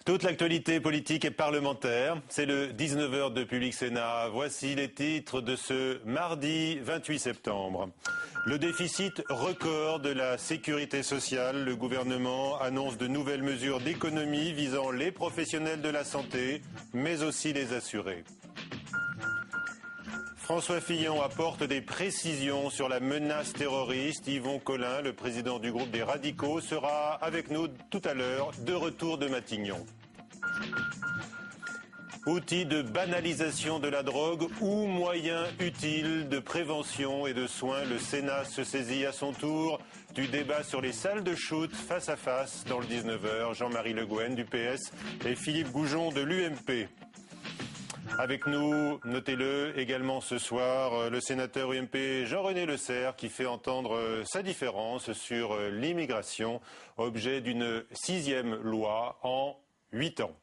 Toute l'actualité politique et parlementaire, c'est le 19h de Public Sénat. Voici les titres de ce mardi 28 septembre. Le déficit record de la sécurité sociale. Le gouvernement annonce de nouvelles mesures d'économie visant les professionnels de la santé, mais aussi les assurés. François Fillon apporte des précisions sur la menace terroriste. Yvon Collin, le président du groupe des Radicaux, sera avec nous tout à l'heure, de retour de Matignon. Outil de banalisation de la drogue ou moyen utile de prévention et de soins, le Sénat se saisit à son tour du débat sur les salles de shoot face à face dans le 19h. Jean-Marie Le Guen du PS et Philippe Goujon de l'UMP. Avec nous, notez-le, également ce soir, le sénateur UMP Jean-René Le Serre qui fait entendre sa différence sur l'immigration, objet d'une 6e loi en 8 ans.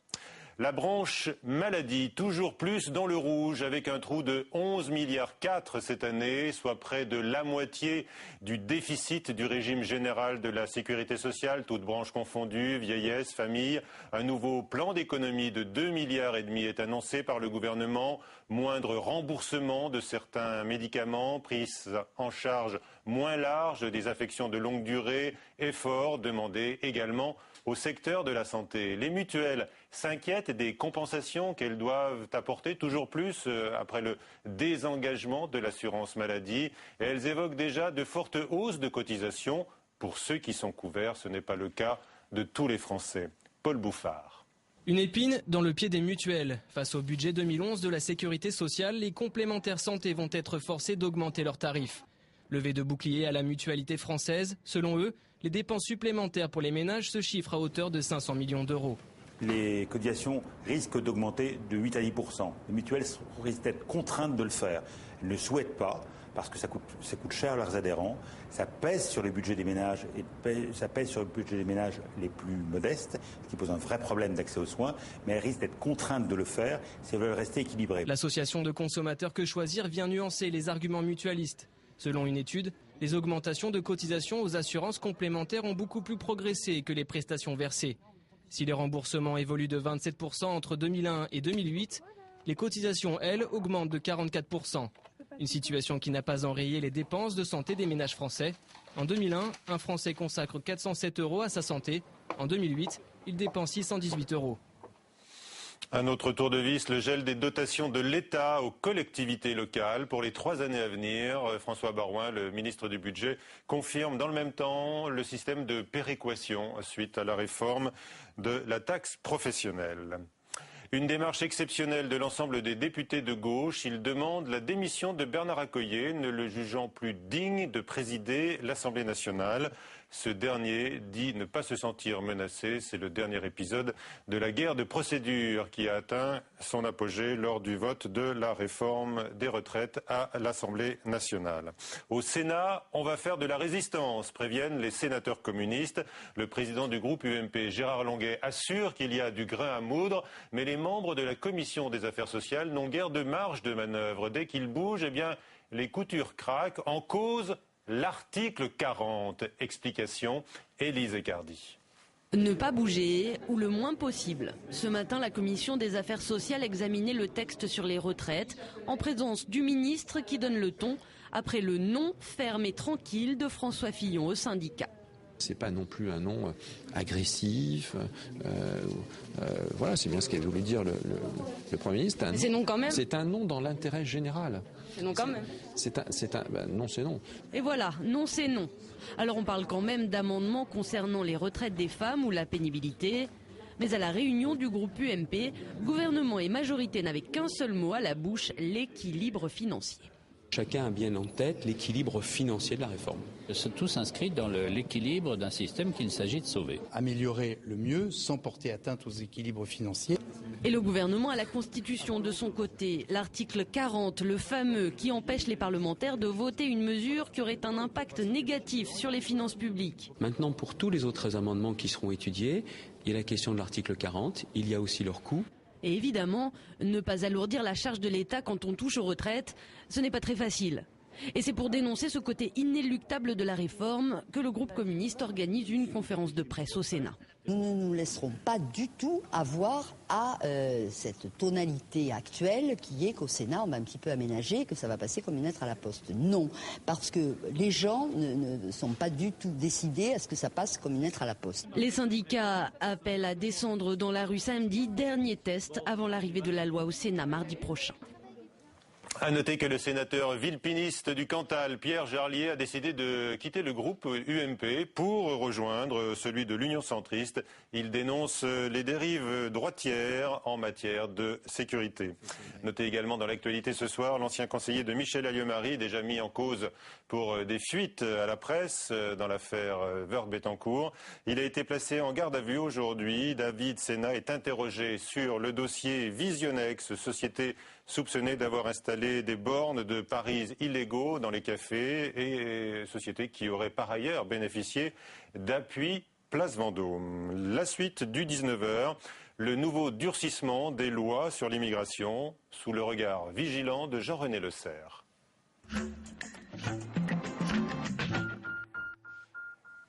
La branche maladie, toujours plus dans le rouge, avec un trou de 11,4 milliards cette année, soit près de la moitié du déficit du régime général de la sécurité sociale, toutes branches confondues, vieillesse, famille. Un nouveau plan d'économie de 2,5 milliards est annoncé par le gouvernement. Moindre remboursement de certains médicaments, prise en charge moins large des affections de longue durée, efforts demandés également au secteur de la santé. Les mutuelles s'inquiètent des compensations qu'elles doivent apporter toujours plus après le désengagement de l'assurance maladie. Et elles évoquent déjà de fortes hausses de cotisations pour ceux qui sont couverts. Ce n'est pas le cas de tous les Français. Paul Bouffard. Une épine dans le pied des mutuelles. Face au budget 2011 de la sécurité sociale, les complémentaires santé vont être forcés d'augmenter leurs tarifs. Levée de bouclier à la mutualité française, selon eux, les dépenses supplémentaires pour les ménages se chiffrent à hauteur de 500 millions d'euros. Les cotisations risquent d'augmenter de 8 à 10%. Les mutuelles risquent d'être contraintes de le faire. Elles ne souhaitent pas, parce que ça coûte cher à leurs adhérents. Ça pèse sur les budgets des ménages et ça pèse sur le budget des ménages les plus modestes, ce qui pose un vrai problème d'accès aux soins. Mais elles risquent d'être contraintes de le faire si elles veulent rester équilibrées. L'association de consommateurs Que Choisir vient nuancer les arguments mutualistes. Selon une étude, les augmentations de cotisations aux assurances complémentaires ont beaucoup plus progressé que les prestations versées. Si les remboursements évoluent de 27% entre 2001 et 2008, les cotisations, elles, augmentent de 44%. Une situation qui n'a pas enrayé les dépenses de santé des ménages français. En 2001, un Français consacre 407 € à sa santé. En 2008, il dépense 618 €. Un autre tour de vis, le gel des dotations de l'État aux collectivités locales pour les 3 années à venir. François Baroin, le ministre du Budget, confirme dans le même temps le système de péréquation suite à la réforme de la taxe professionnelle. Une démarche exceptionnelle de l'ensemble des députés de gauche. Ils demandent la démission de Bernard Accoyer, ne le jugeant plus digne de présider l'Assemblée nationale. Ce dernier dit ne pas se sentir menacé. C'est le dernier épisode de la guerre de procédure qui a atteint son apogée lors du vote de la réforme des retraites à l'Assemblée nationale. Au Sénat, on va faire de la résistance, préviennent les sénateurs communistes. Le président du groupe UMP, Gérard Longuet, assure qu'il y a du grain à moudre, mais les membres de la commission des affaires sociales n'ont guère de marge de manœuvre. Dès qu'ils bougent, eh bien, les coutures craquent. En cause, l'article 40. Explication, Élise Ecardi. Ne pas bouger ou le moins possible. Ce matin, la commission des affaires sociales examinait le texte sur les retraites en présence du ministre qui donne le ton après le non ferme et tranquille de François Fillon au syndicat. C'est pas non plus un non agressif. Voilà, c'est bien ce qu'avait voulu dire le Premier ministre. C'est non quand même. C'est un non dans l'intérêt général. C'est non quand même. Non, c'est non. Et voilà, non c'est non. Alors on parle quand même d'amendements concernant les retraites des femmes ou la pénibilité. Mais à la réunion du groupe UMP, gouvernement et majorité n'avaient qu'un seul mot à la bouche, l'équilibre financier. Chacun a bien en tête l'équilibre financier de la réforme. Tout s'inscrit dans l'équilibre d'un système qu'il s'agit de sauver. Améliorer le mieux sans porter atteinte aux équilibres financiers. Et le gouvernement a la Constitution de son côté. L'article 40, le fameux, qui empêche les parlementaires de voter une mesure qui aurait un impact négatif sur les finances publiques. Maintenant, pour tous les autres amendements qui seront étudiés, il y a la question de l'article 40, il y a aussi leur coût. Et évidemment, ne pas alourdir la charge de l'État quand on touche aux retraites, ce n'est pas très facile. Et c'est pour dénoncer ce côté inéluctable de la réforme que le groupe communiste organise une conférence de presse au Sénat. Nous ne nous laisserons pas du tout avoir à cette tonalité actuelle qui est qu'au Sénat, on va un petit peu aménager, que ça va passer comme une lettre à la poste. Non, parce que les gens ne sont pas du tout décidés à ce que ça passe comme une lettre à la poste. Les syndicats appellent à descendre dans la rue samedi, dernier test avant l'arrivée de la loi au Sénat mardi prochain. À noter que le sénateur villepiniste du Cantal, Pierre Jarlier, a décidé de quitter le groupe UMP pour rejoindre celui de l'Union centriste. Il dénonce les dérives droitières en matière de sécurité. Notez également dans l'actualité ce soir, l'ancien conseiller de Michel Alliot-Marie, déjà mis en cause pour des fuites à la presse dans l'affaire Woerth-Bettencourt. Il a été placé en garde à vue aujourd'hui. David Sena est interrogé sur le dossier Visionex, société soupçonnée d'avoir installé des bornes de paris illégaux dans les cafés et société qui aurait par ailleurs bénéficié d'appui Place Vendôme. La suite du 19h, le nouveau durcissement des lois sur l'immigration sous le regard vigilant de Jean-René Le Serre.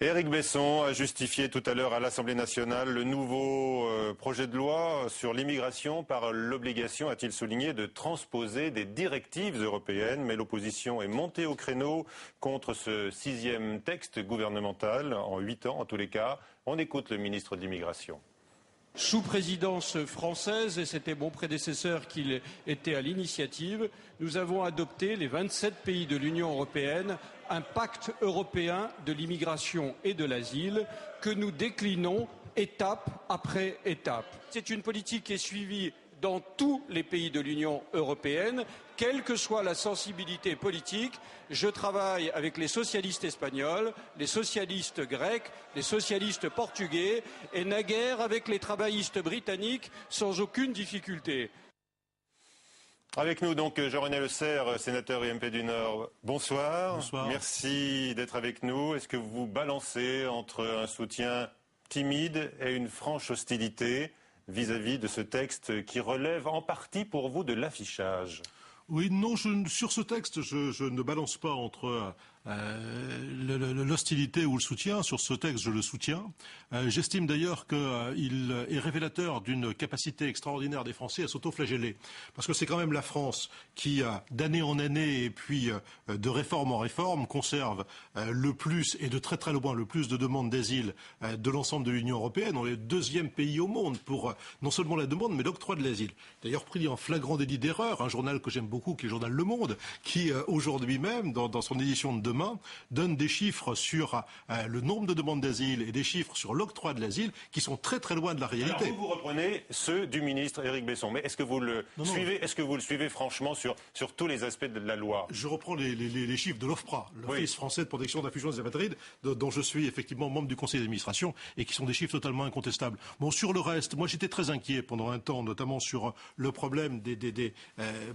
Éric Besson a justifié tout à l'heure à l'Assemblée nationale le nouveau projet de loi sur l'immigration par l'obligation, a-t-il souligné, de transposer des directives européennes. Mais l'opposition est montée au créneau contre ce 6e texte gouvernemental en 8 ans en tous les cas. On écoute le ministre de l'Immigration. Sous présidence française, et c'était mon prédécesseur qui était à l'initiative, nous avons adopté, les 27 pays de l'Union européenne, un pacte européen de l'immigration et de l'asile que nous déclinons étape après étape. C'est une politique qui est suivie dans tous les pays de l'Union européenne, quelle que soit la sensibilité politique. Je travaille avec les socialistes espagnols, les socialistes grecs, les socialistes portugais et naguère avec les travaillistes britanniques sans aucune difficulté. Avec nous donc Jean-René Le Serre, sénateur UMP du Nord. Bonsoir. Bonsoir. Merci d'être avec nous. Est-ce que vous vous balancez entre un soutien timide et une franche hostilité vis-à-vis de ce texte qui relève en partie pour vous de l'affichage? Oui, non, sur ce texte, je ne balance pas entre l'hostilité ou le soutien. Sur ce texte, je le soutiens. J'estime d'ailleurs qu'il est révélateur d'une capacité extraordinaire des Français à s'auto-flageller. Parce que c'est quand même la France qui, d'année en année et puis de réforme en réforme, conserve le plus et de très très loin le plus de demandes d'asile de l'ensemble de l'Union européenne. On est le 2e pays au monde pour non seulement la demande mais l'octroi de l'asile. D'ailleurs pris en flagrant délit d'erreur, un journal que j'aime beaucoup, qui est le journal Le Monde, qui aujourd'hui même, dans son édition de demain, donne des chiffres sur le nombre de demandes d'asile et des chiffres sur l'octroi de l'asile qui sont très très loin de la réalité. Alors vous reprenez ceux du ministre Éric Besson, mais est-ce que vous le suivez, est-ce que vous le suivez franchement sur tous les aspects de la loi? Je reprends les chiffres de l'OFPRA, l'Office français de protection de la fusion des apatrides, dont je suis effectivement membre du conseil d'administration et qui sont des chiffres totalement incontestables. Bon, sur le reste, moi j'étais très inquiet pendant un temps, notamment sur le problème des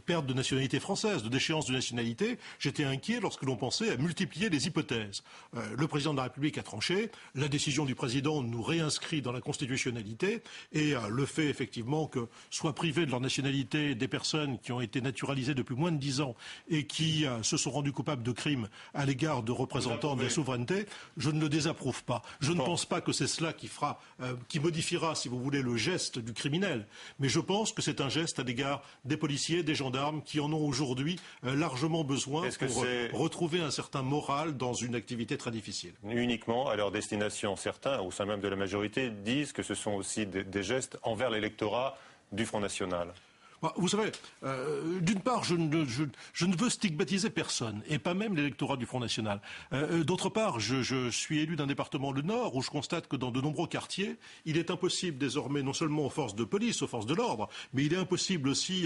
pertes de nationalité française, de déchéance de nationalité. J'étais inquiet lorsque l'on pensait à multiplier les hypothèses. Le président de la République a tranché, la décision du président nous réinscrit dans la constitutionnalité et le fait effectivement que soient privées de leur nationalité des personnes qui ont été naturalisées depuis moins de 10 ans et qui se sont rendues coupables de crimes à l'égard de représentants de la souveraineté, je ne le désapprouve pas. Je ne pense pas que c'est cela qui modifiera, si vous voulez, le geste du criminel, mais je pense que c'est un geste à l'égard des policiers, des gendarmes qui en ont aujourd'hui largement besoin pour retrouver un certain moral dans une activité très difficile. Uniquement à leur destination. Certains, au sein même de la majorité, disent que ce sont aussi des gestes envers l'électorat du Front National. Vous savez, d'une part, je ne veux stigmatiser personne, et pas même l'électorat du Front National. D'autre part, je suis élu d'un département, le Nord, où je constate que dans de nombreux quartiers, il est impossible désormais, non seulement aux forces de police, aux forces de l'ordre, mais il est impossible aussi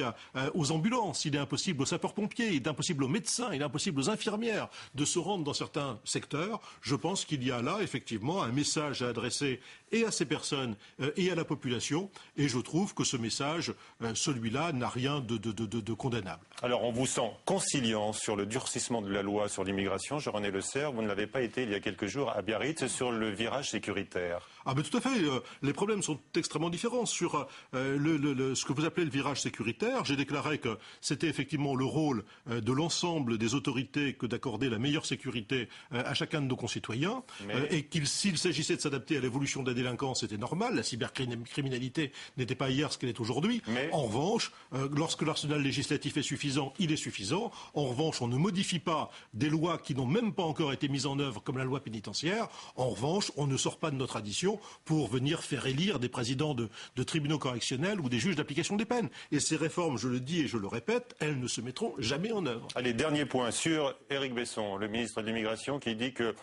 aux ambulances, il est impossible aux sapeurs-pompiers, il est impossible aux médecins, il est impossible aux infirmières de se rendre dans certains secteurs. Je pense qu'il y a là, effectivement, un message à adresser et à ces personnes et à la population, et je trouve que ce message, celui-là, n'a rien de condamnable. Alors on vous sent conciliant sur le durcissement de la loi sur l'immigration. Jean-René Le Serre, vous ne l'avez pas été il y a quelques jours à Biarritz sur le virage sécuritaire. Ah mais tout à fait. Les problèmes sont extrêmement différents. Sur ce que vous appelez le virage sécuritaire, j'ai déclaré que c'était effectivement le rôle de l'ensemble des autorités que d'accorder la meilleure sécurité à chacun de nos concitoyens, et s'il s'agissait de s'adapter à l'évolution de la délinquance, c'était normal. La cybercriminalité n'était pas hier ce qu'elle est aujourd'hui. En revanche, lorsque l'arsenal législatif est suffisant, il est suffisant. En revanche, on ne modifie pas des lois qui n'ont même pas encore été mises en œuvre, comme la loi pénitentiaire. En revanche, on ne sort pas de nos traditions pour venir faire élire des présidents de tribunaux correctionnels ou des juges d'application des peines. Et ces réformes, je le dis et je le répète, elles ne se mettront jamais en œuvre. Allez, dernier point sur Éric Besson, le ministre de l'Immigration, qui dit que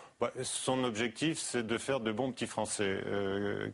son objectif, c'est de faire de bons petits Français.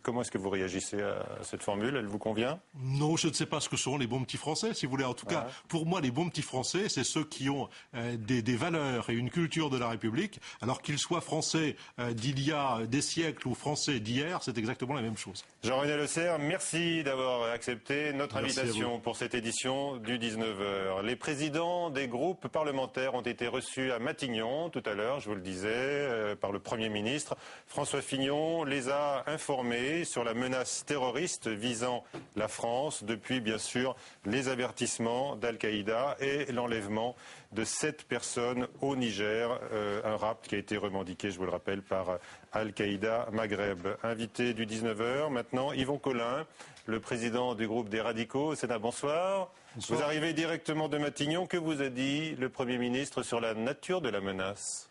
Comment est-ce que vous réagissez à cette formule? Elle vous convient? Non, je ne sais pas ce que sont les bons petits Français, si vous voulez. En tout cas, pour moi, les bons petits Français, c'est ceux qui ont des valeurs et une culture de la République. Alors qu'ils soient français d'il y a des siècles ou français d'hier, c'est exactement la même chose. Jean-René Le Serre, merci d'avoir accepté notre invitation pour cette édition du 19h. Les présidents des groupes parlementaires ont été reçus à Matignon tout à l'heure, je vous le disais, par le Premier ministre. François Fillon les a informés sur la menace terroriste visant la France depuis, bien sûr, les avertissements d'Al-Qaïda et l'enlèvement de 7 personnes au Niger, un rapt qui a été revendiqué, je vous le rappelle, par Al-Qaïda Maghreb. Invité du 19h, maintenant, Yvon Collin, le président du groupe des radicaux au Sénat. Bonsoir. Bonsoir. Vous arrivez directement de Matignon. Que vous a dit le Premier ministre sur la nature de la menace?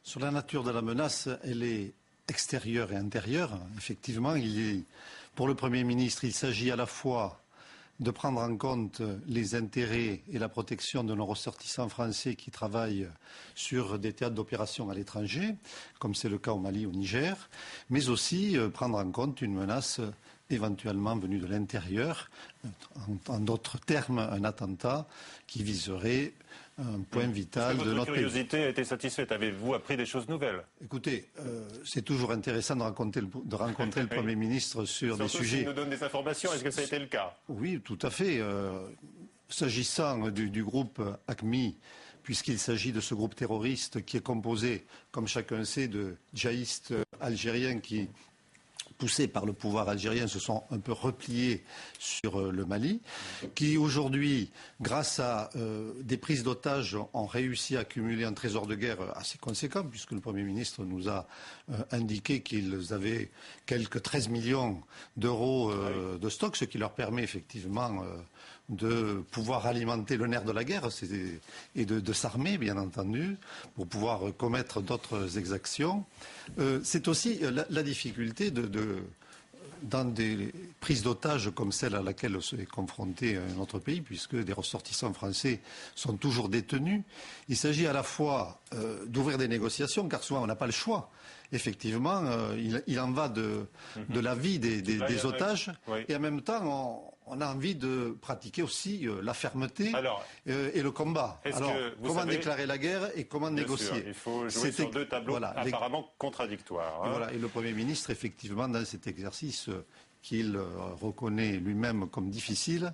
Sur la nature de la menace, elle est extérieure et intérieure. Effectivement, pour le Premier ministre, il s'agit à la fois de prendre en compte les intérêts et la protection de nos ressortissants français qui travaillent sur des théâtres d'opération à l'étranger, comme c'est le cas au Mali, au Niger, mais aussi prendre en compte une menace éventuellement venue de l'intérieur, en d'autres termes, un attentat qui viserait un point vital de notre pays. Votre curiosité a été satisfaite. Avez-vous appris des choses nouvelles? Écoutez, c'est toujours intéressant de rencontrer le Premier ministre sur des sujets. S'il nous donne des informations, est-ce que ça a été le cas? Oui, tout à fait. S'agissant du groupe AQMI, puisqu'il s'agit de ce groupe terroriste qui est composé, comme chacun sait, de djihadistes algériens qui, poussés par le pouvoir algérien, se sont un peu repliés sur le Mali, qui aujourd'hui, grâce à des prises d'otages, ont réussi à accumuler un trésor de guerre assez conséquent, puisque le Premier ministre nous a indiqué qu'ils avaient quelques 13 millions d'euros de stock, ce qui leur permet effectivement de pouvoir alimenter le nerf de la guerre et de s'armer, bien entendu, pour pouvoir commettre d'autres exactions. C'est aussi la difficulté dans des prises d'otages comme celle à laquelle est confronté notre pays, puisque des ressortissants français sont toujours détenus. Il s'agit à la fois d'ouvrir des négociations, car souvent on n'a pas le choix. Effectivement, il en va de la vie des otages, et en même temps, on a envie de pratiquer aussi la fermeté et le combat. Alors, comment déclarer la guerre et comment négocier? Sûr, il faut jouer sur deux tableaux apparemment contradictoires. Hein. Et le Premier ministre, effectivement, dans cet exercice qu'il reconnaît lui-même comme difficile,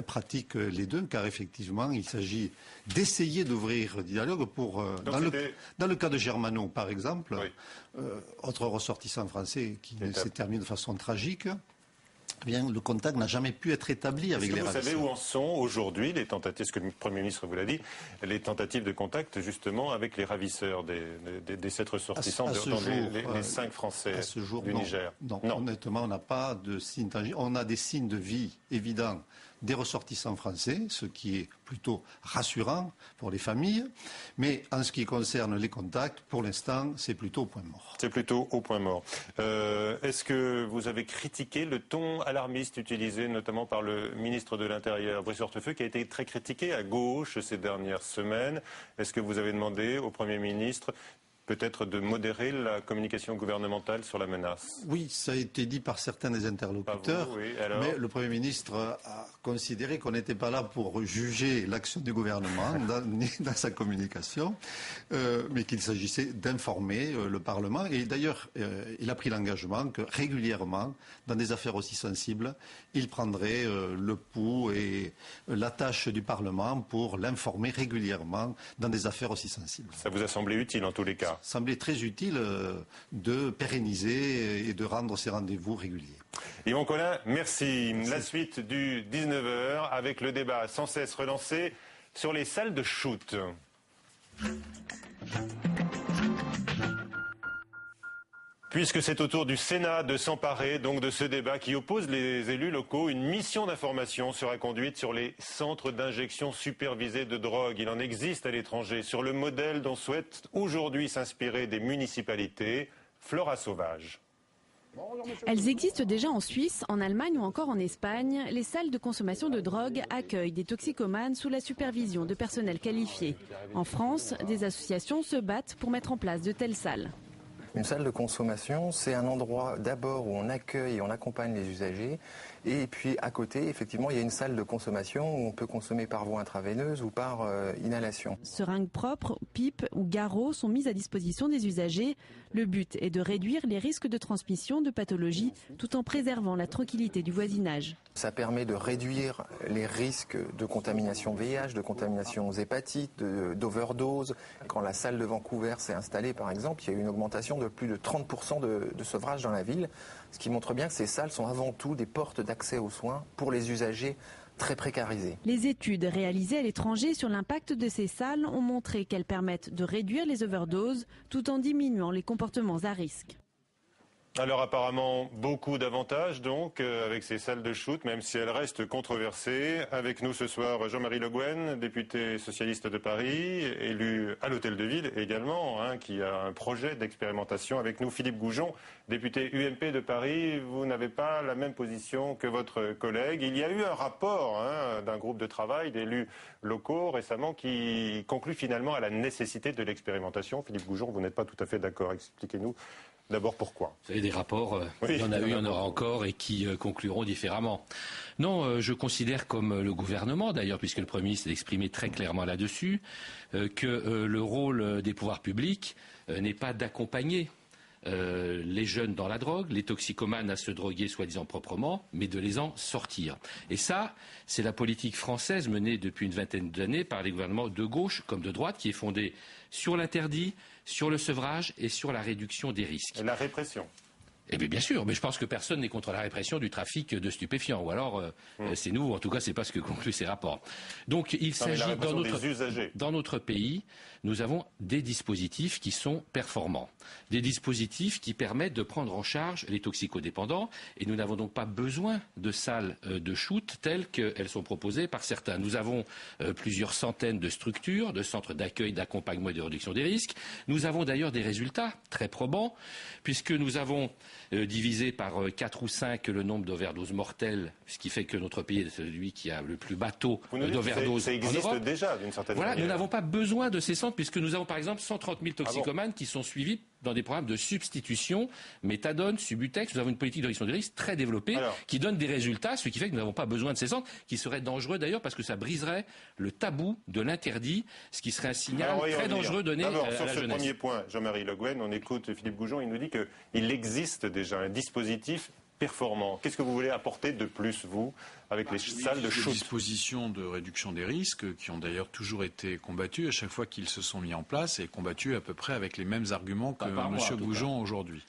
pratique les deux, car effectivement, il s'agit d'essayer d'ouvrir le dialogue pour... dans le cas de Germano, par exemple, autre ressortissant français qui s'est terminé de façon tragique, bien, le contact n'a jamais pu être établi avec les ravisseurs. Vous savez où en sont aujourd'hui les tentatives, ce que le Premier ministre vous l'a dit, les tentatives de contact justement avec les ravisseurs des 7 ressortissants les 5 Français du Niger? Non, honnêtement, on n'a pas de signes tangibles. On a des signes de vie évidents des ressortissants français, ce qui est plutôt rassurant pour les familles. Mais en ce qui concerne les contacts, pour l'instant, c'est plutôt au point mort. C'est plutôt au point mort. Est-ce que vous avez critiqué le ton alarmiste utilisé notamment par le ministre de l'Intérieur, Brice Hortefeux, qui a été très critiqué à gauche ces dernières semaines? Est-ce que vous avez demandé au Premier ministre peut-être de modérer la communication gouvernementale sur la menace? Oui, ça a été dit par certains des interlocuteurs, mais le Premier ministre a considéré qu'on n'était pas là pour juger l'action du gouvernement dans sa communication, mais qu'il s'agissait d'informer le Parlement. Et d'ailleurs, il a pris l'engagement que régulièrement, dans des affaires aussi sensibles, il prendrait le pouls et la tâche du Parlement pour l'informer régulièrement dans des affaires aussi sensibles. Ça vous a semblé utile en tous les cas? semblait très utile de pérenniser et de rendre ces rendez-vous réguliers. Yvon Collin, merci. La suite du 19h avec le débat sans cesse relancé sur les salles de shoot. Puisque c'est au tour du Sénat de s'emparer donc de ce débat qui oppose les élus locaux, une mission d'information sera conduite sur les centres d'injection supervisés de drogue. Il en existe à l'étranger, sur le modèle dont souhaitent aujourd'hui s'inspirer des municipalités. Flora Sauvage. Elles existent déjà en Suisse, en Allemagne ou encore en Espagne. Les salles de consommation de drogue accueillent des toxicomanes sous la supervision de personnel qualifié. En France, des associations se battent pour mettre en place de telles salles. Une salle de consommation, c'est un endroit d'abord où on accueille et on accompagne les usagers. Et puis à côté, effectivement, il y a une salle de consommation où on peut consommer par voie intraveineuse ou par inhalation. Seringues propres, pipes ou garrots sont mis à disposition des usagers. Le but est de réduire les risques de transmission de pathologies tout en préservant la tranquillité du voisinage. Ça permet de réduire les risques de contamination VIH, de contamination aux hépatites, d'overdose. Quand la salle de Vancouver s'est installée, par exemple, il y a eu une augmentation de plus de 30% de sevrage dans la ville, ce qui montre bien que ces salles sont avant tout des portes d'accès aux soins pour les usagers très précarisés. Les études réalisées à l'étranger sur l'impact de ces salles ont montré qu'elles permettent de réduire les overdoses tout en diminuant les comportements à risque. Alors apparemment beaucoup d'avantages donc avec ces salles de shoot, même si elles restent controversées. Avec nous ce soir Jean-Marie Le Guen, député socialiste de Paris, élu à l'Hôtel de Ville également, qui a un projet d'expérimentation. Avec nous Philippe Goujon, député UMP de Paris. Vous n'avez pas la même position que votre collègue. Il y a eu un rapport d'un groupe de travail d'élus locaux récemment qui conclut finalement à la nécessité de l'expérimentation. Philippe Goujon, vous n'êtes pas tout à fait d'accord. Expliquez-nous. D'abord, pourquoi ? Vous savez, des rapports, il y en a eu, il y en aura encore et qui concluront différemment. Non, je considère comme le gouvernement, d'ailleurs, puisque le Premier ministre s'est exprimé très clairement là-dessus, que le rôle des pouvoirs publics n'est pas d'accompagner les jeunes dans la drogue, les toxicomanes à se droguer soi-disant proprement, mais de les en sortir. Et ça, c'est la politique française menée depuis une vingtaine d'années par les gouvernements de gauche comme de droite, qui est fondée sur l'interdit, sur le sevrage et sur la réduction des risques. Et la répression. Eh bien sûr, mais je pense que personne n'est contre la répression du trafic de stupéfiants. Ou alors, c'est nous, en tout cas, c'est pas ce que concluent ces rapports. Donc, il s'agit dans notre pays, nous avons des dispositifs qui sont performants, des dispositifs qui permettent de prendre en charge les toxicodépendants, et nous n'avons donc pas besoin de salles de shoot telles qu'elles sont proposées par certains. Nous avons plusieurs centaines de structures, de centres d'accueil, d'accompagnement et de réduction des risques. Nous avons d'ailleurs des résultats très probants, puisque nous avons divisé par 4 ou 5 le nombre d'overdoses mortelles, ce qui fait que notre pays est celui qui a le plus bas taux d'overdose en Europe. Ça existe déjà d'une certaine manière. Nous n'avons pas besoin de ces centres puisque nous avons par exemple 130 000 toxicomanes qui sont suivis dans des programmes de substitution, méthadone, Subutex. Nous avons une politique de réduction des risques très développée qui donne des résultats, ce qui fait que nous n'avons pas besoin de ces centres, qui seraient dangereux d'ailleurs parce que ça briserait le tabou de l'interdit, ce qui serait un signal très dangereux donné à la jeunesse. D'abord, sur ce premier point, Jean-Marie Le Guen, on écoute Philippe Goujon, il nous dit qu'il existe déjà un dispositif performant. Qu'est-ce que vous voulez apporter de plus, vous, avec les salles de shoot ? Des dispositions de réduction des risques qui ont d'ailleurs toujours été combattues à chaque fois qu'ils se sont mis en place et combattues à peu près avec les mêmes arguments que M. Goujon aujourd'hui.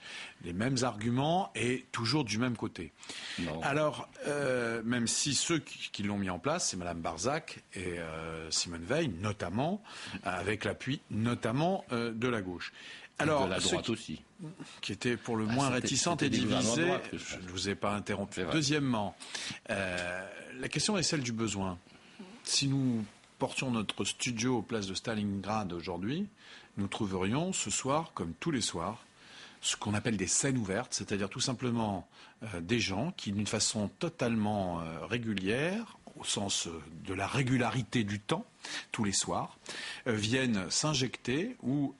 Les mêmes arguments et toujours du même côté. Non. Alors, même si ceux qui l'ont mis en place, c'est Mme Barzac et Simone Veil, notamment, avec l'appui notamment de la gauche. Alors, de la droite aussi. Qui était pour le moins réticente et divisée. Je ne vous ai pas interrompu. Deuxièmement, la question est celle du besoin. Si nous portions notre studio place de Stalingrad aujourd'hui, nous trouverions ce soir, comme tous les soirs, ce qu'on appelle des scènes ouvertes, c'est-à-dire tout simplement des gens qui, d'une façon totalement régulière, au sens de la régularité du temps, tous les soirs, viennent s'injecter ou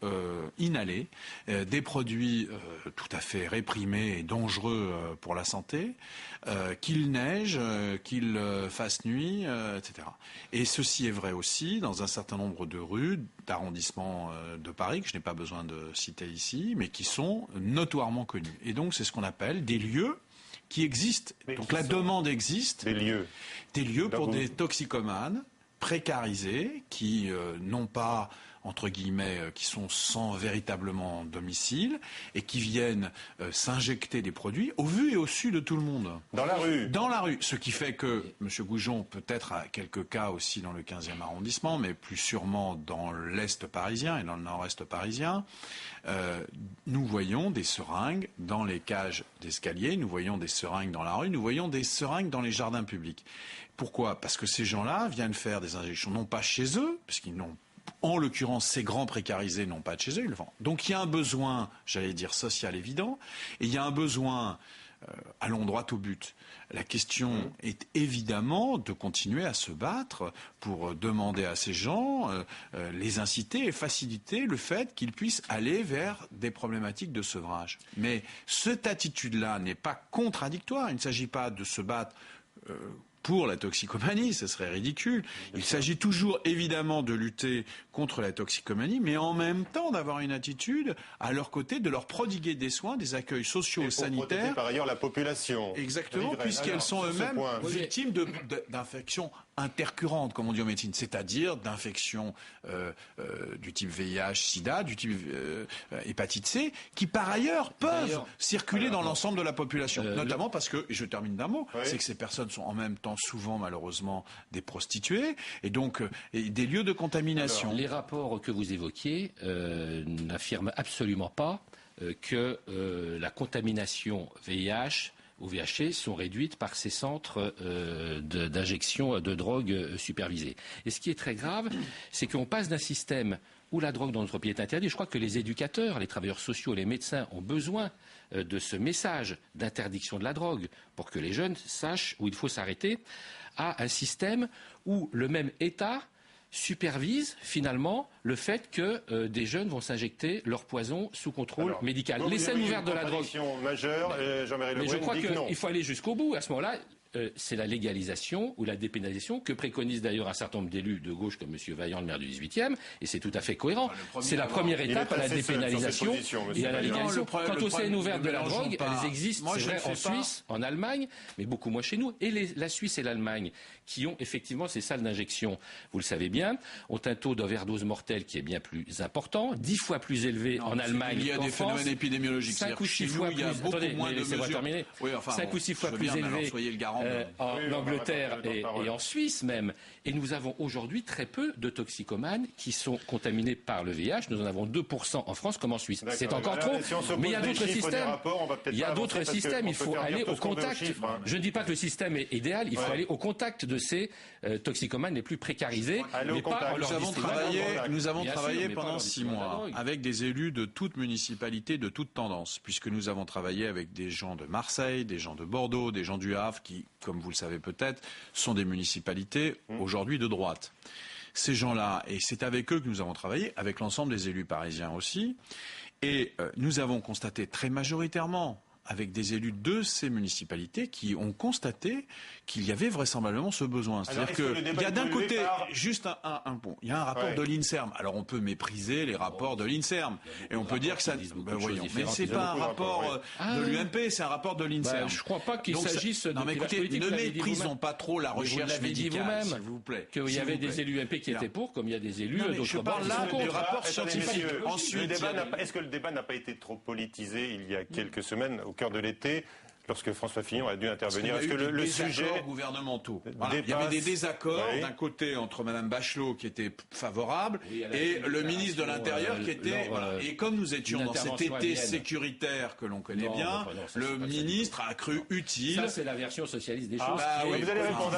inhaler des produits tout à fait réprimés et dangereux pour la santé, qu'il neige, qu'il fasse nuit, etc. Et ceci est vrai aussi dans un certain nombre de rues, d'arrondissements de Paris, que je n'ai pas besoin de citer ici, mais qui sont notoirement connus. Et donc c'est ce qu'on appelle des lieux qui existent. Donc la demande existe. Des lieux pour des toxicomanes précarisés qui n'ont pas entre guillemets, qui sont sans véritablement domicile et qui viennent s'injecter des produits au vu et au su de tout le monde. Dans la rue. Dans la rue. Ce qui fait que M. Goujon, peut-être à quelques cas aussi dans le 15e arrondissement, mais plus sûrement dans l'Est parisien et dans le Nord-Est parisien, nous voyons des seringues dans les cages d'escalier, nous voyons des seringues dans la rue, nous voyons des seringues dans les jardins publics. Pourquoi ? Parce que ces gens-là viennent faire des injections, non pas chez eux, puisqu'ils n'ont, en l'occurrence, ces grands précarisés n'ont pas de chez eux, ils le font. Donc il y a un besoin, j'allais dire, social évident, et il y a un besoin, allons droit au but. La question est évidemment de continuer à se battre pour demander à ces gens, les inciter et faciliter le fait qu'ils puissent aller vers des problématiques de sevrage. Mais cette attitude-là n'est pas contradictoire. Il ne s'agit pas de se battre pour la toxicomanie, ce serait ridicule. Il s'agit toujours évidemment de lutter contre la toxicomanie, mais en même temps d'avoir une attitude à leur côté, de leur prodiguer des soins, des accueils sociaux, sanitaires. Protéger par ailleurs la population. Exactement, puisqu'elles sont eux-mêmes victimes d'infections intercurrentes, comme on dit en médecine, c'est-à-dire d'infections du type VIH, SIDA, du type hépatite C, qui par ailleurs peuvent circuler dans l'ensemble de la population. Notamment parce que, et je termine d'un mot, c'est que ces personnes sont en même temps souvent malheureusement des prostituées et donc des lieux de contamination. Alors, les rapports que vous évoquiez n'affirment absolument pas que la contamination VIH ou VIH sont réduites par ces centres d'injection de drogue supervisés. Et ce qui est très grave, c'est qu'on passe d'un système où la drogue dans notre pays est interdite. Je crois que les éducateurs, les travailleurs sociaux, les médecins ont besoin de ce message d'interdiction de la drogue pour que les jeunes sachent où il faut s'arrêter, à un système où le même État supervise finalement le fait que des jeunes vont s'injecter leur poison sous contrôle médical. Les scènes ouvertes de la drogue. Majeure, mais je crois qu'il faut aller jusqu'au bout. À ce moment-là, c'est la légalisation ou la dépénalisation que préconise d'ailleurs un certain nombre d'élus de gauche comme M. Vaillant, le maire du 18e, et c'est tout à fait cohérent. C'est la première étape à la dépénalisation et à la légalisation. Quant aux scènes ouvertes de la drogue, elles existent, c'est vrai, en Suisse, en Allemagne, mais beaucoup moins chez nous. Et la Suisse et l'Allemagne, qui ont effectivement ces salles d'injection, vous le savez bien, ont un taux d'overdose mortelle qui est bien plus important, 10 fois plus élevé en Allemagne qu'en France. Il y a des phénomènes épidémiologiques. 5 ou 6 fois plus. Il y a beaucoup moins de mesures. 5 ou 6 fois plus élevé en Angleterre et en Suisse même. Et nous avons aujourd'hui très peu de toxicomanes qui sont contaminés par le VIH. Nous en avons 2% en France comme en Suisse. C'est encore trop. Mais il y a d'autres systèmes. Il y a d'autres systèmes. Il faut aller au contact. Je ne dis pas que le système est idéal. Il faut aller au contact de ces toxicomanes les plus précarisés. Nous avons travaillé pendant 6 mois avec des élus de toute municipalité, de toute tendance, puisque nous avons travaillé avec des gens de Marseille, des gens de Bordeaux, des gens du Havre qui, comme vous le savez peut-être, sont des municipalités aujourd'hui de droite. Ces gens-là, et c'est avec eux que nous avons travaillé, avec l'ensemble des élus parisiens aussi, et nous avons constaté très majoritairement, avec des élus de ces municipalités qui ont constaté qu'il y avait vraisemblablement ce besoin. C'est-à-dire qu'il y a d'un côté juste il y a un rapport de l'INSERM. Alors on peut mépriser les rapports de l'INSERM et on peut dire que ça. Voyons, mais c'est pas un rapport de l'UMP, c'est un rapport de l'INSERM. Je ne crois pas qu'il s'agisse de. Non mais écoutez, ne méprisons pas trop la recherche médicale, s'il vous plaît. Qu'il y avait des élus UMP qui étaient pour, comme il y a des élus d'autres bords qui sont contre. Rapport scientifique. Ensuite, est-ce que le débat n'a pas été trop politisé il y a quelques semaines, au cœur de l'été, lorsque François Fillon a dû intervenir? Est-ce que le sujet gouvernementaux, il y avait des désaccords d'un côté entre Mme Bachelot qui était favorable et le ministre de l'Intérieur qui était et comme nous étions dans cet été sécuritaire que l'on connaît bien, le ministre a cru utile. Ça c'est la version socialiste des choses. Vous allez répondre,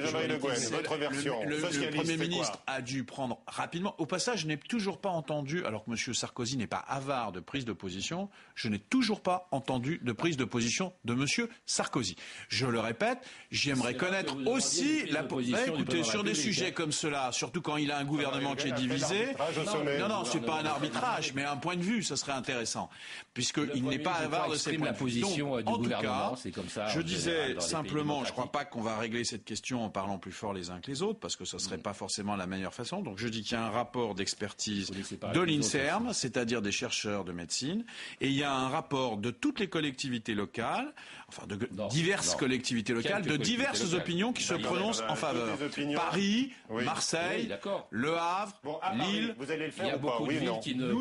Jean-Marie Le Guen, votre version. Le Premier ministre a dû prendre rapidement. Au passage, je n'ai toujours pas entendu, alors que M. Sarkozy n'est pas avare de prise de position, je n'ai toujours pas entendu de prise de position de M. Sarkozy. Je le répète, j'aimerais connaître aussi la position. Écoutez, sur des sujets comme cela, surtout quand il a un gouvernement qui est divisé. Non, c'est pas un arbitrage, mais un point de vue, ça serait intéressant, puisqu'il n'est pas avare de ses points de vue. Donc, en tout cas, je disais simplement, je ne crois pas qu'on va régler cette question en parlant plus fort les uns que les autres, parce que ce ne serait pas forcément la meilleure façon. Donc je dis qu'il y a un rapport d'expertise de l'INSERM, c'est-à-dire des chercheurs de médecine, et il y a un rapport de toutes les collectivités locales locales, enfin de diverses collectivités locales, de diverses opinions qui se prononcent en faveur. Paris, Marseille, Le Havre, Lille. Vous allez le faire il y a beaucoup de villes qui ne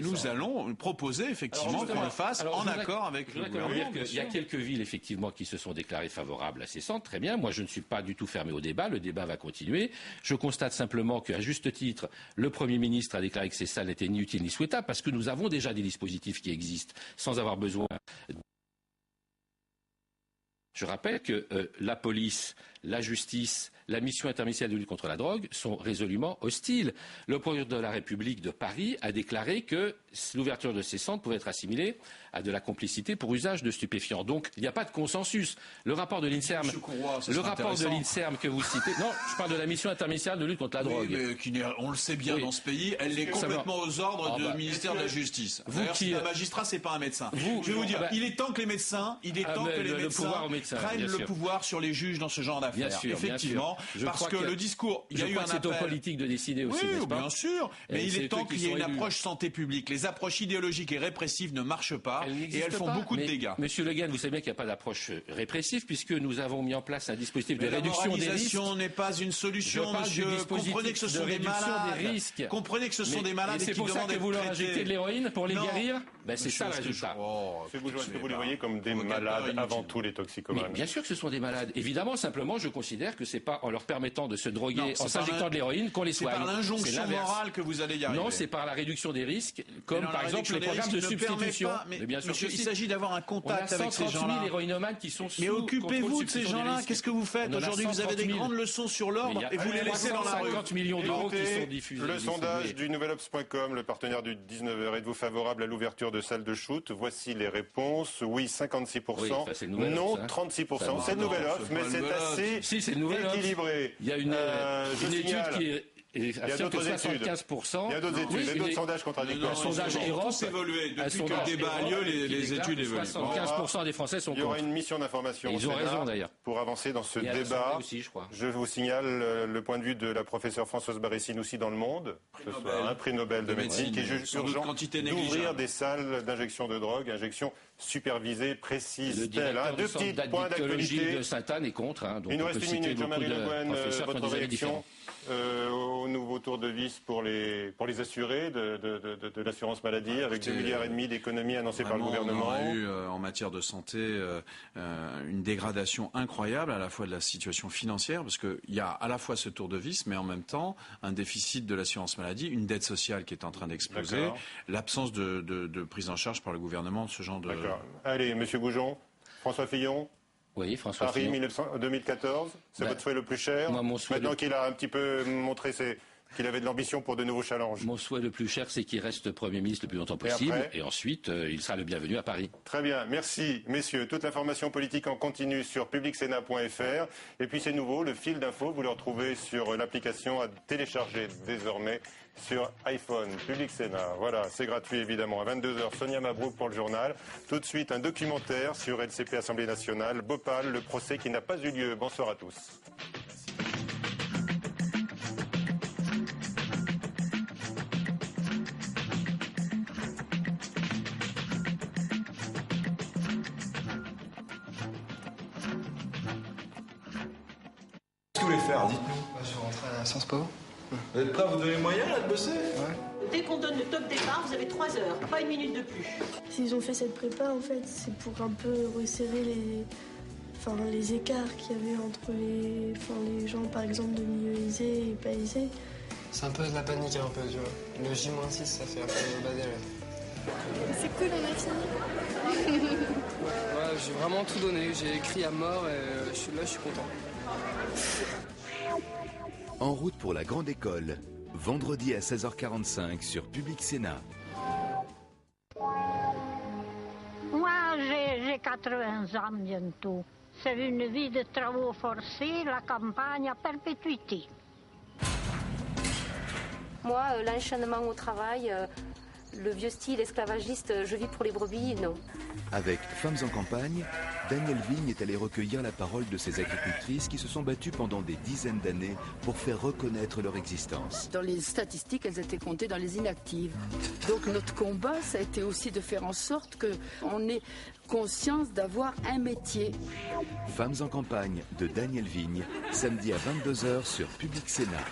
nous allons proposer effectivement qu'on le fasse en accord avec le gouvernement. Il y a quelques villes effectivement qui se sont déclarées favorables à ces centres. Très bien. Moi, je ne suis pas du tout fermé au débat. Le débat va continuer. Je constate simplement qu'à juste titre, le Premier ministre a déclaré que ces salles n'étaient ni utiles ni souhaitables parce que nous avons déjà des dispositifs qui existent sans avoir besoin. Je rappelle que la police, la justice, la mission interministérielle de lutte contre la drogue sont résolument hostiles. Le procureur de la République de Paris a déclaré que l'ouverture de ces centres pouvait être assimilée à de la complicité pour usage de stupéfiants. Donc, il n'y a pas de consensus. Le rapport de l'INSERM, que vous citez, non, je parle de la mission interministérielle de lutte contre la drogue. Mais on le sait bien dans ce pays, elle est complètement aux ordres du ministère de la Justice. D'ailleurs, si un magistrat, c'est pas un médecin. Je vais vous dire, il est temps que les médecins, prennent le pouvoir sur les juges dans ce genre d'affaires. Effectivement, parce que le discours, il y a eu un appel. C'est aux politiques de décider aussi, oui, bien sûr, mais il est temps qu'il y ait une approche santé publique. Les approches idéologiques et répressives ne marchent pas et elles font beaucoup de dégâts. Monsieur Le Guen, vous savez bien qu'il n'y a pas d'approche répressive puisque nous avons mis en place un dispositif de réduction des risques. La moralisation n'est pas une solution, monsieur. Comprenez que ce sont des malades. Comprenez que ce sont des malades et qui demandent que vous leur ajoutez de l'héroïne pour les guérir. C'est ça le résultat. Est-ce que vous les voyez comme des malades avant tout, les toxicomanes? Bien sûr que ce sont des malades. Évidemment, simplement, je considère que c'est pas en leur permettant de se droguer en s'injectant de l'héroïne qu'on les soigne. C'est par l'injonction morale que vous allez y arriver. Non, c'est par la réduction des risques, comme par exemple les programmes de substitution. Mais bien sûr, il s'agit d'avoir un contact avec ces gens-là. On a 130 000 héroïnomanes qui sont sous. Mais occupez-vous de ces gens-là. Qu'est-ce que vous faites aujourd'hui? Vous avez des grandes leçons sur l'ordre et vous les laissez dans la rue. 50 millions d'euros qui sont diffusés. Le sondage du nouvelobs.com, le partenaire du 19h, êtes-vous favorable à l'ouverture de salles de shoot? Voici les réponses. Oui, 56%. Non, 36%. C'est le nouvel offre, mais c'est assez équilibré. Il y a une étude qui est. Il y a d'autres études. 75%. Il y a d'autres études, et d'autres sondages contradictoires. Un sondage Europe évolué. Depuis que le débat a lieu, les études évoluent. 75% des Français sont contre. Il y aura une mission d'information. Ils ont raison d'ailleurs. Pour avancer dans ce débat, je vous signale le point de vue de la professeure Françoise Barré-Sinoussi dans Le Monde, ce soir, un prix Nobel de médecine, qui juge urgent d'ouvrir des salles d'injection de drogue, injection supervisée, précise. Le directeur du centre d'addictologie de Sainte-Anne est contre. Il nous reste une minute, Jean-Marie Le Guen, votre réaction au nouveau tour de vis pour les assurés de l'assurance maladie, avec 2,5 milliards d'économies annoncées par le gouvernement. On a eu en matière de santé une dégradation incroyable à la fois de la situation financière, parce qu'il y a à la fois ce tour de vis, mais en même temps un déficit de l'assurance maladie, une dette sociale qui est en train d'exploser, l'absence de prise en charge par le gouvernement de ce genre de... D'accord. Allez, Monsieur Goujon, François Fillon. Oui, François Paris Fillon. 2014, c'est votre souhait le plus cher. Maintenant qu'il a un petit peu montré qu'il avait de l'ambition pour de nouveaux challenges. Mon souhait le plus cher, c'est qu'il reste Premier ministre le plus longtemps possible. Et ensuite, il sera le bienvenu à Paris. Très bien. Merci, messieurs. Toute l'information politique en continu sur publicsena.fr. Et puis c'est nouveau, le fil d'info, vous le retrouvez sur l'application à télécharger désormais sur iPhone. Public Sénat. Voilà, c'est gratuit évidemment. À 22h, Sonia Mabrouk pour le journal. Tout de suite, un documentaire sur LCP Assemblée nationale. Bhopal, le procès qui n'a pas eu lieu. Bonsoir à tous. Qu'est-ce que vous voulez faire? Dites-nous. Je vais rentrer à Sciences Po. Vous êtes prêts à vous donner les moyens là de bosser? Ouais. Dès qu'on donne le top départ, vous avez 3 heures, pas une minute de plus. S'ils ont fait cette prépa, en fait, c'est pour un peu resserrer les écarts qu'il y avait entre les gens, par exemple, de milieu aisé et pas aisé. C'est un peu de la panique, un peu, tu vois. Le J-6, ça fait un peu bader, là. C'est cool, on a fini. Ouais, j'ai vraiment tout donné. J'ai écrit à mort et je suis content. En route pour la grande école, vendredi à 16h45 sur Public Sénat. Moi, j'ai 80 ans bientôt. C'est une vie de travaux forcés, la campagne à perpétuité. Moi, l'enchaînement au travail, le vieux style esclavagiste, je vis pour les brebis, non. Avec Femmes en campagne, Danielle Vigne est allée recueillir la parole de ces agricultrices qui se sont battues pendant des dizaines d'années pour faire reconnaître leur existence. Dans les statistiques, elles étaient comptées dans les inactives. Donc notre combat, ça a été aussi de faire en sorte qu'on ait conscience d'avoir un métier. Femmes en campagne de Danielle Vigne, samedi à 22h sur Public Sénat.